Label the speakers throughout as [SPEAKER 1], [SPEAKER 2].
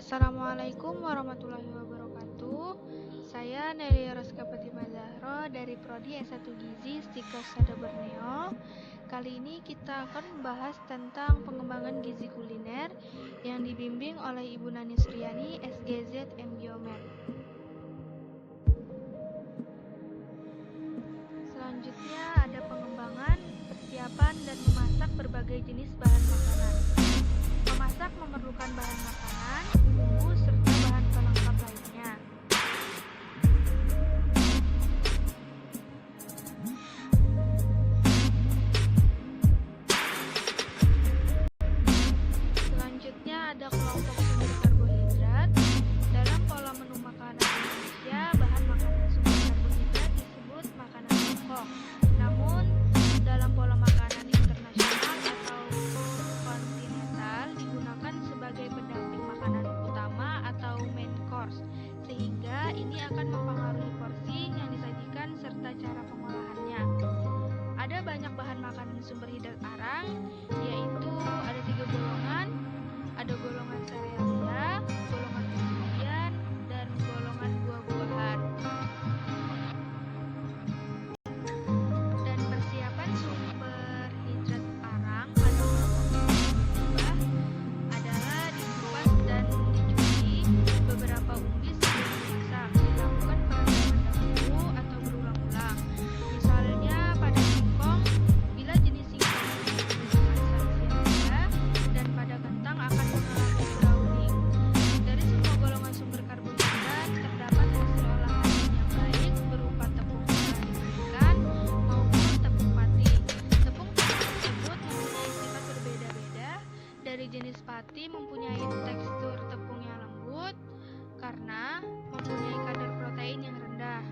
[SPEAKER 1] Assalamualaikum warahmatullahi wabarakatuh. Saya Nelia Roska Fatimah Zahro dari Prodi S1 Gizi Stika Sada Borneo. Kali ini kita akan membahas tentang pengembangan gizi kuliner yang dibimbing oleh Ibu Nani Suryani, SGZ M Geomet. Selanjutnya ada pengembangan, persiapan, dan memasak berbagai jenis bahan makanan. Memasak memerlukan bahan makanan, bumbu, serta bahan pelengkap lainnya. Selanjutnya ada kelompok sumber karbohidrat. Dalam pola menu makanan Indonesia, bahan makanan sumber karbohidrat disebut makanan pokok. Namun, dalam pola makanan internasional atau kontinental digunakan sebagai pendamping makanan utama atau main course, sehingga ini akan mempengaruhi porsi yang disajikan serta cara pengolahannya. Ada banyak bahan makanan sumber hidrat arang, yaitu ada 3 golongan. Ada golongan serealia, golongan biji-bijian, dan golongan buah-buahan. Dan persiapan sumber hidrat arang pada buah adalah dikupas dan dicuci beberapa umbi sebelum dimasak. Dilakukan perendaman dahulu atau berulang-ulang. Misalnya pada singkong, bila jenis singkong menggunakan sansevieria, dan pada kentang akan mengalami browning. Dari semua golongan sumber karbohidrat terdapat hasil olahan yang baik berupa tepung merah diberikan maupun tepung pati. Tepung tersebut mempunyai sifat berbeda-beda. Dari jenis pati mempunyai tekstur tepung yang lembut karena mempunyai kadar protein yang rendah.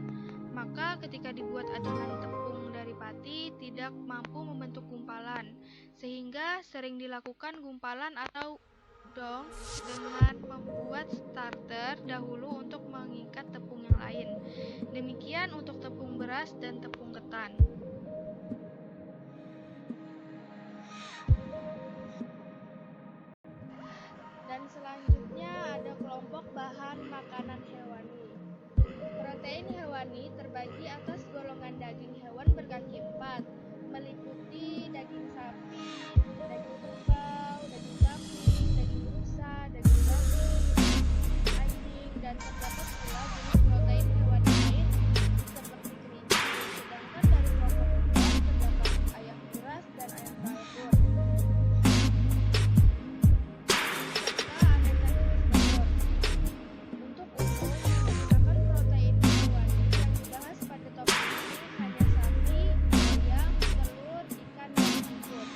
[SPEAKER 1] Maka ketika dibuat adonan tepung dari pati tidak mampu membentuk gumpalan, sehingga sering dilakukan gumpalan atau dong dengan membuat starter dahulu untuk mengikat tepung yang lain. Demikian untuk tepung beras dan tepung ketan. Dan selanjutnya ada kelompok bahan makanan hewani. Protein hewani terbagi atas golongan daging hewan berkaki 4, meliputi daging sapi, daging kerbau, daging kambing, daging rusa, daging babi, anjing, dan terdapat pula jenis protein hewani lain seperti kelinci. Sedangkan dari kelompok ikan terdapat ayam uras dan ayam kalkun. Serta aneka jenis telur. Untuk umum menggunakan protein hewani yang dibahas pada topik ini hanya sapi, ayam, telur, ikan, dan seafood.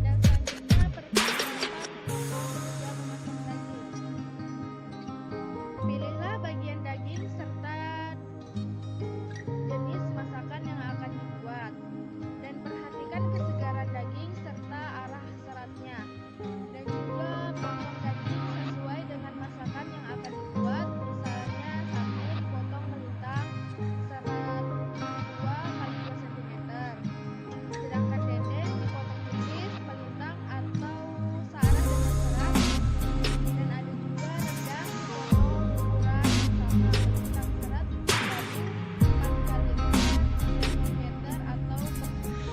[SPEAKER 1] Dan selanjutnya persiapan hingga memasak daging. Pilihlah bagian daging serta jenis masakan yang akan dibuat, dan perhatikan kesegaran daging serta arah seratnya, dan juga potong daging sesuai dengan masakan yang akan dibuat. Misalnya sate dipotong melintang serat 2 x 2 cm, sedangkan dendeng dipotong tipis melintang atau searah dengan serat, dan ada juga rendang dipotong ukuran sama melintang serat 7 bahu 4 x 4 cm atau 3 x 4 cm.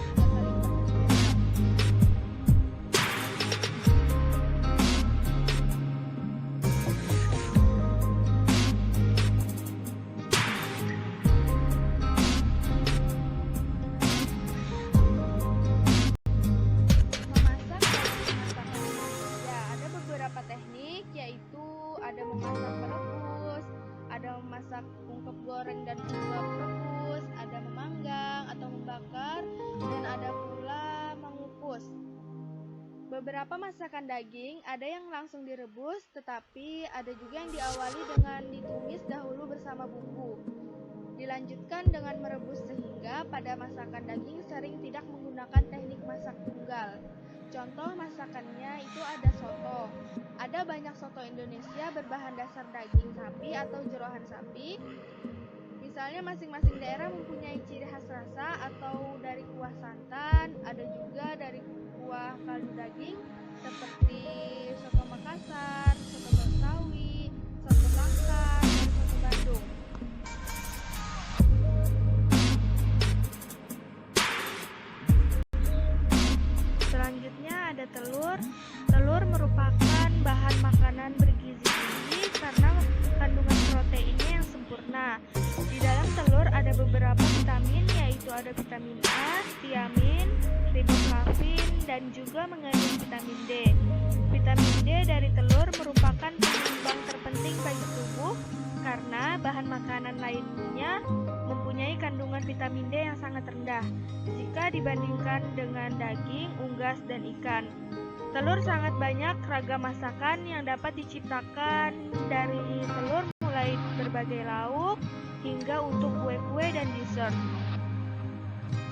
[SPEAKER 1] Memasak dari masakan Indonesia ada beberapa teknik, yaitu ada memasak merebus, ada memasak ungkep goreng dan ungkep rebus, ada memanggang atau membakar, dan ada pula mengukus. Beberapa masakan daging ada yang langsung direbus, tetapi ada juga yang diawali dengan ditumis dahulu bersama bumbu. Dilanjutkan dengan merebus, sehingga pada masakan daging sering tidak menggunakan teknik masak tunggal. Contoh masakannya itu ada soto. Ada banyak soto Indonesia berbahan dasar daging sapi atau jeroan sapi. Misalnya masing-masing daerah mempunyai ciri khas rasa atau dari kuah santan, ada juga dari kuah kaldu daging seperti soto Makassar, ada telur. Telur merupakan bahan makanan bergizi tinggi karena kandungan proteinnya yang sempurna. Di dalam telur ada beberapa vitamin, yaitu ada vitamin A, tiamin, riboflavin, dan juga mengandung vitamin D. Vitamin D dari telur merupakan penyumbang terpenting bagi tubuh karena bahan makanan lainnya mempunyai kandungan vitamin D yang sangat rendah jika dibandingkan dengan daging, unggas, dan ikan. Telur sangat banyak ragam masakan yang dapat diciptakan dari telur, mulai berbagai lauk hingga untuk kue-kue dan dessert.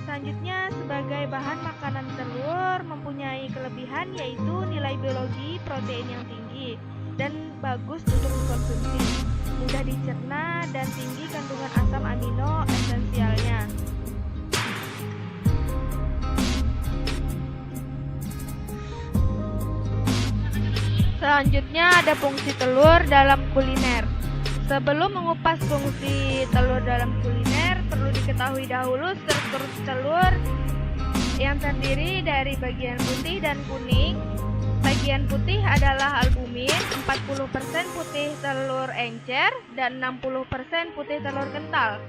[SPEAKER 1] Selanjutnya, sebagai bahan makanan telur mempunyai kelebihan, yaitu nilai biologi protein yang tinggi dan bagus untuk dikonsumsi, mudah dicerna, dan tinggi kandungan asam amino esensialnya. Selanjutnya ada fungsi telur dalam kuliner. Sebelum mengupas fungsi telur dalam kuliner, perlu diketahui dahulu struktur telur yang terdiri dari bagian putih dan kuning. Bagian putih adalah albumin, 40% putih telur encer, dan 60% putih telur kental.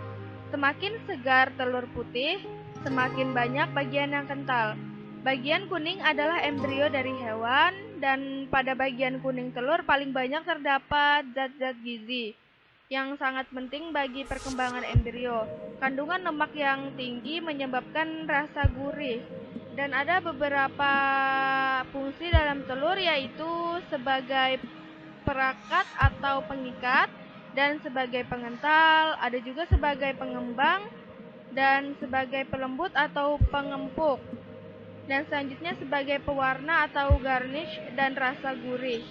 [SPEAKER 1] Semakin segar telur putih, semakin banyak bagian yang kental. Bagian kuning adalah embrio dari hewan, dan pada bagian kuning telur paling banyak terdapat zat-zat gizi yang sangat penting bagi perkembangan embrio. Kandungan lemak yang tinggi menyebabkan rasa gurih. Dan ada beberapa fungsi dalam telur, yaitu sebagai perakat atau pengikat, dan sebagai pengental, ada juga sebagai pengembang, dan sebagai pelembut atau pengempuk. Dan selanjutnya sebagai pewarna atau garnish dan rasa gurih.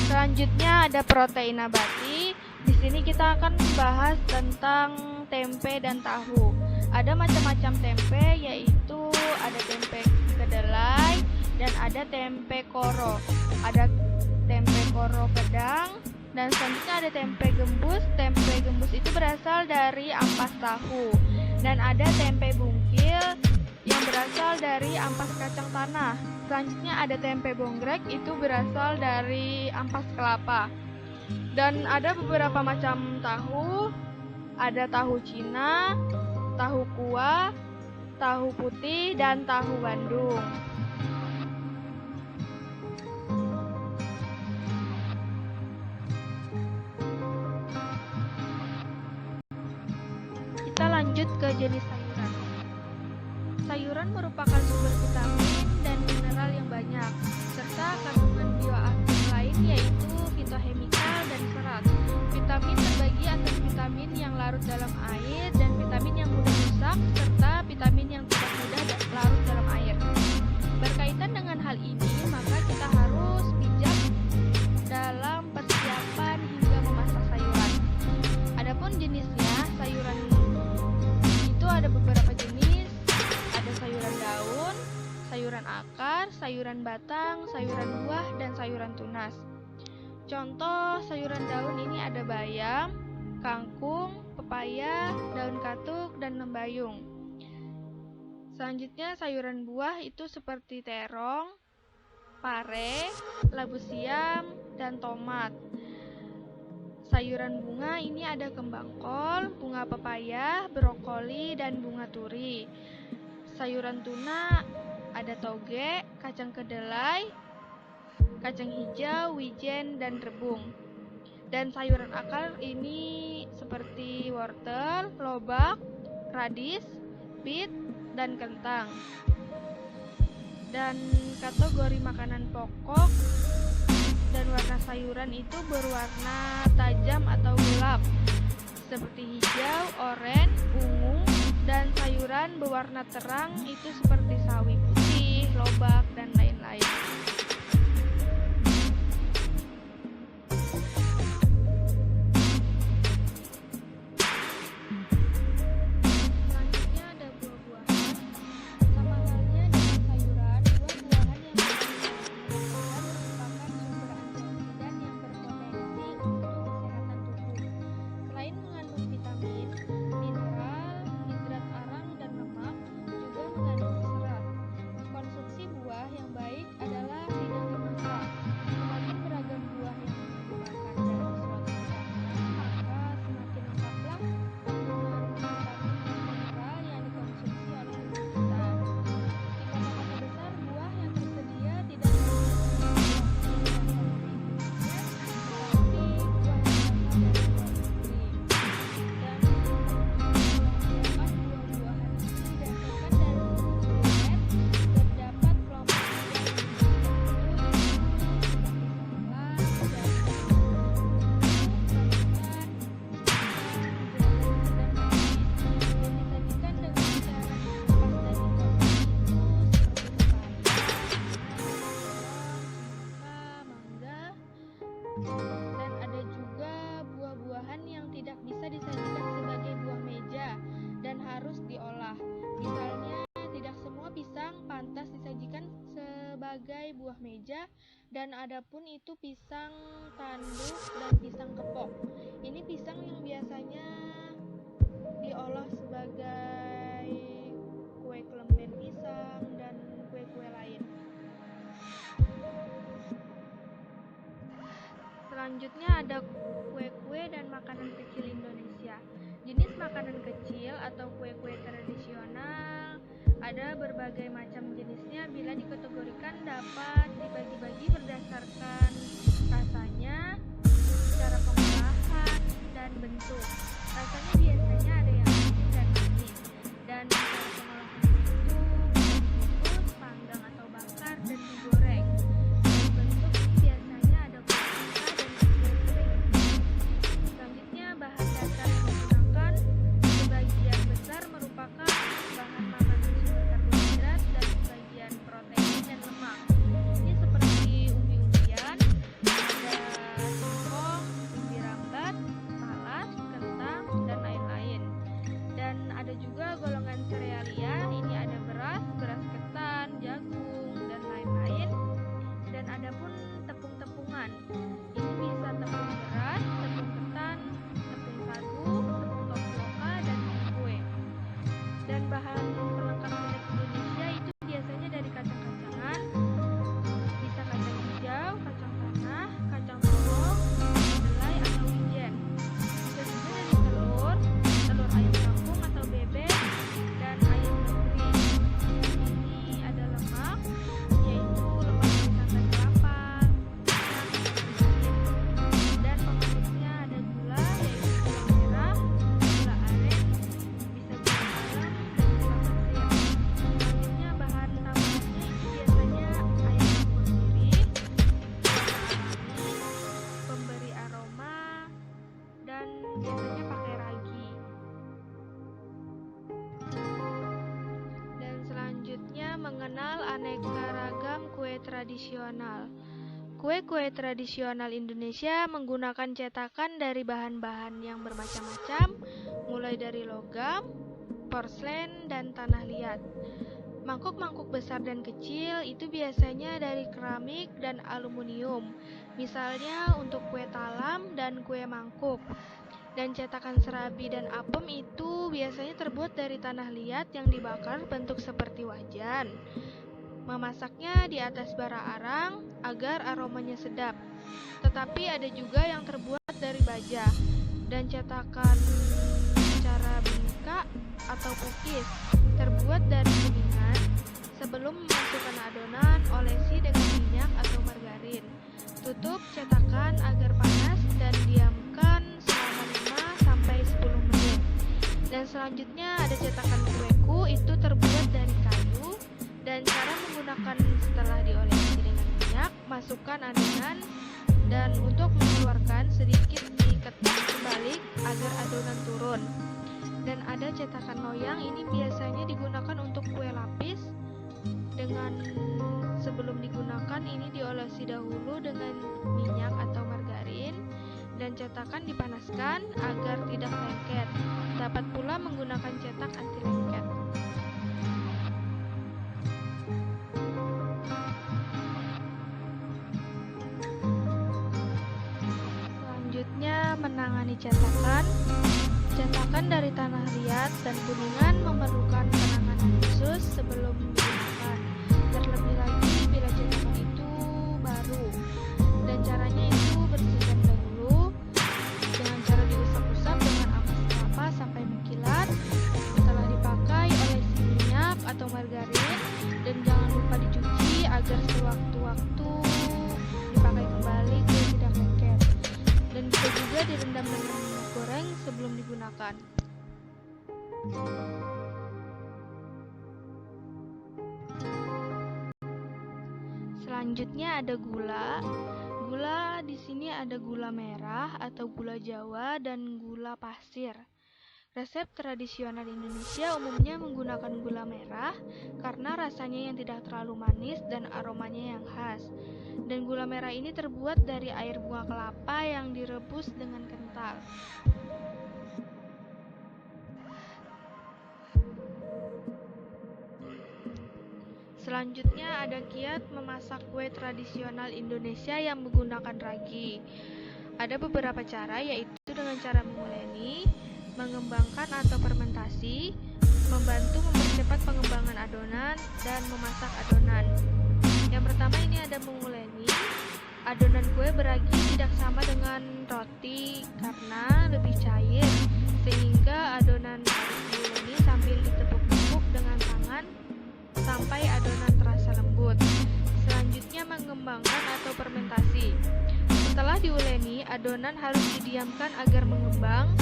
[SPEAKER 1] Selanjutnya ada protein nabati. Di sini kita akan membahas tentang tempe dan tahu. Ada macam-macam tempe, yaitu ada tempe kedelai dan ada tempe koro. Ada tempe koro pedang, dan selanjutnya ada tempe gembus. Tempe gembus itu berasal dari ampas tahu. Dan ada tempe bungkil yang berasal dari ampas kacang tanah. Selanjutnya ada tempe bonggrek, itu berasal dari ampas kelapa. Dan ada beberapa macam tahu. Ada tahu Cina, tahu kuah, tahu putih, dan tahu Bandung. Kita lanjut ke jenis sayuran. Sayuran merupakan sumber vitamin dan mineral yang banyak, serta kandungan bioaktif lain, yaitu fitochemical dan serat. Vitamin terbagi atas vitamin yang larut dalam air dan vitamin yang mudah rusak, serta vitamin yang tidak mudah larut dalam air. Berkaitan dengan hal ini, maka kita harus bijak dalam persiapan hingga memasak sayuran. Adapun jenisnya, sayuran itu ada beberapa jenis. Ada sayuran daun, sayuran akar, sayuran batang, sayuran buah, dan sayuran tunas. Contoh sayuran daun ini ada bayam, kangkung, pepaya, daun katuk, dan lembayung. Selanjutnya sayuran buah itu seperti terong, pare, labu siam, dan tomat. Sayuran bunga ini ada kembang kol, bunga pepaya, brokoli, dan bunga turi. Sayuran tuna ada toge, kacang kedelai, kacang hijau, wijen, dan rebung. Dan sayuran akar ini seperti wortel, lobak, radis, bit, dan kentang. Dan kategori makanan pokok dan warna sayuran itu berwarna tajam atau gelap, seperti hijau, oranye, ungu, dan sayuran berwarna terang itu seperti sawi putih, lobak, dan lain-lain. Selanjutnya ada buah-buahan. Sama halnya dengan sayuran, buah-buahan yang merupakan sumber antioksidan yang berpotensi untuk kesehatan tubuh. Dan ada juga buah-buahan yang tidak bisa disajikan sebagai buah meja dan harus diolah. Misalnya, tidak semua pisang pantas disajikan sebagai buah meja, dan adapun itu pisang tanduk dan pisang kepok. Ini pisang yang biasanya diolah sebagai kue kelemben pisang dan kue-kue lain. Selanjutnya ada kue-kue dan makanan kecil Indonesia. Jenis makanan kecil atau kue-kue tradisional ada berbagai macam jenisnya. Bila dikategorikan dapat dibagi-bagi berdasarkan rasanya, cara pengolahan, dan bentuk. Rasanya biasanya ada yang asin dan manis, dan cara pengolahan itu dikukus, panggang atau bakar, dan digoreng. Dari bentuk ini biasanya ada kue pita dan kue kering. Selanjutnya, bahan dasar yang digunakan sebagian besar merupakan bahan makanan sumber karbohidrat dan sebagian protein dan lemak. Ini seperti umbi-umbian, ada singkong, umbi rambat, talas, kentang, dan lain-lain. Dan ada juga golongan serealia, ini ada beras, beras ketan, jagung, dan lain-lain. Dan ada pun tepung-tepungan, ini bisa tepung beras, tepung ketan, tepung sagu, tepung tapioka, dan kue. Dan bahan pelengkap snack Indonesia itu biasanya dari kacang-kacangan, bisa kacang hijau, kacang tanah, kacang polong, kedelai atau wijen. Bisa juga dari telur, telur ayam kampung atau bebek, dan ayam negeri. Dan ini ada lemak, yaitu lemak dari santan kelapa, minyak, dan pemanisnya ada gula, yaitu gula merah, gula aren, bisa gula palem, dan gula pasir. Selanjutnya bahan tambahannya itu biasanya ayam campur sirih, pemberi aroma, dan biasanya pakai ragi. Dan selanjutnya mengenal aneka ragam kue tradisional. Kue-kue tradisional Indonesia menggunakan cetakan dari bahan-bahan yang bermacam-macam, mulai dari logam, porselen, dan tanah liat. Mangkuk-mangkuk besar dan kecil itu biasanya dari keramik dan aluminium, misalnya untuk kue talam dan kue mangkuk. Dan cetakan serabi dan apem itu biasanya terbuat dari tanah liat yang dibakar bentuk seperti wajan. Memasaknya di atas bara arang agar aromanya sedap. Tetapi ada juga yang terbuat dari baja. Dan cetakan cara bingka atau pukis terbuat dari kuningan. Sebelum memasukkan adonan, olesi dengan minyak atau margarin. Tutup cetakan agar panas dan diamkan selama 5-10 menit. Dan selanjutnya ada cetakan kueku, itu terbuat dari kayu. Dan cara menggunakan setelah diolesi dengan minyak, masukkan adonan, dan untuk mengeluarkan sedikit diketuk kebalik agar adonan turun. Dan ada cetakan loyang, ini biasanya digunakan untuk kue lapis. Dengan sebelum digunakan ini diolesi dahulu dengan minyak atau margarin, dan cetakan dipanaskan agar tidak lengket. Dapat pula menggunakan cetak anti lengket. Selanjutnya menangani cetakan. Cetakan dari tanah liat dan kuningan memerlukan penanganan khusus sebelum digunakan. Terlebih lagi bila cetakan itu baru. Dan caranya itu bersihkan dahulu dengan cara diusap-usap dengan ampas kelapa sampai mengkilat. Setelah dipakai, olesi minyak atau margarin, dan jangan lupa dicuci agar sewaktu-waktu dipakai kembali biar tidak lengket. Dan bisa juga direndam dengan minyak goreng sebelum digunakan. Selanjutnya ada gula. Gula di sini ada gula merah atau gula Jawa dan gula pasir. Resep tradisional Indonesia umumnya menggunakan gula merah karena rasanya yang tidak terlalu manis dan aromanya yang khas. Dan gula merah ini terbuat dari air bunga kelapa yang direbus dengan kental. Selanjutnya ada kiat memasak kue tradisional Indonesia yang menggunakan ragi. Ada beberapa cara, yaitu dengan cara menguleni, mengembangkan atau fermentasi, membantu mempercepat pengembangan adonan, dan memasak adonan. Yang pertama ini ada menguleni. Adonan kue beragi tidak sama dengan roti karena lebih cair, sehingga adonan harus diuleni sambil ditepuk-tepuk dengan tangan sampai adonan terasa lembut. Selanjutnya mengembangkan atau fermentasi. Setelah diuleni, adonan harus didiamkan agar mengembang.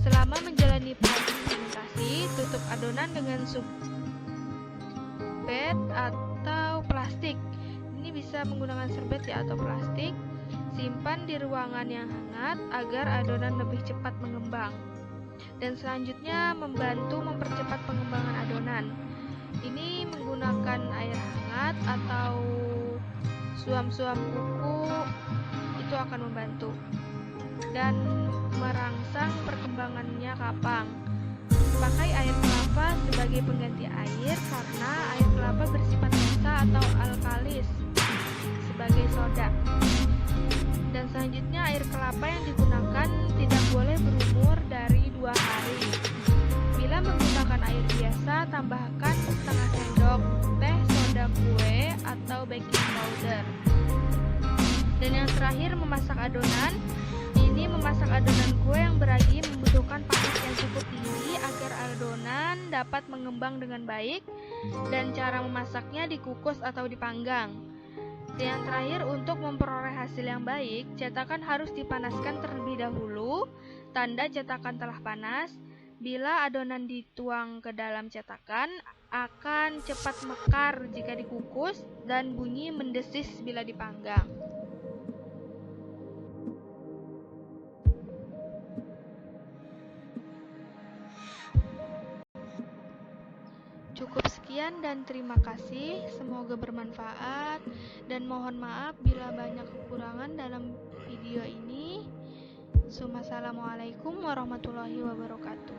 [SPEAKER 1] Selama menjalani proses fermentasi, tutup adonan dengan serbet atau plastik. Ini bisa menggunakan serbet atau plastik. Simpan di ruangan yang hangat agar adonan lebih cepat mengembang. Dan selanjutnya membantu mempercepat pengembangan adonan. Ini menggunakan air hangat atau suam-suam kuku, itu akan membantu. Dan merangsang perkembangannya kapang. Pakai air kelapa sebagai pengganti air karena air kelapa bersifat basa atau alkalis sebagai soda. Dan selanjutnya air kelapa yang digunakan tidak boleh berumur dari 2 hari. Bila menggunakan air biasa, tambahkan setengah sendok teh soda kue atau baking powder. Dan yang terakhir, memasak adonan. Ini memasak adonan kue yang beragi membutuhkan panas yang cukup tinggi agar adonan dapat mengembang dengan baik, dan cara memasaknya dikukus atau dipanggang. Dan yang terakhir, untuk memperoleh hasil yang baik, cetakan harus dipanaskan terlebih dahulu. Tanda cetakan telah panas. Bila adonan dituang ke dalam cetakan, akan cepat mekar jika dikukus dan bunyi mendesis bila dipanggang. Cukup sekian dan terima kasih. Semoga bermanfaat dan mohon maaf bila banyak kekurangan dalam video ini. Assalamualaikum warahmatullahi wabarakatuh.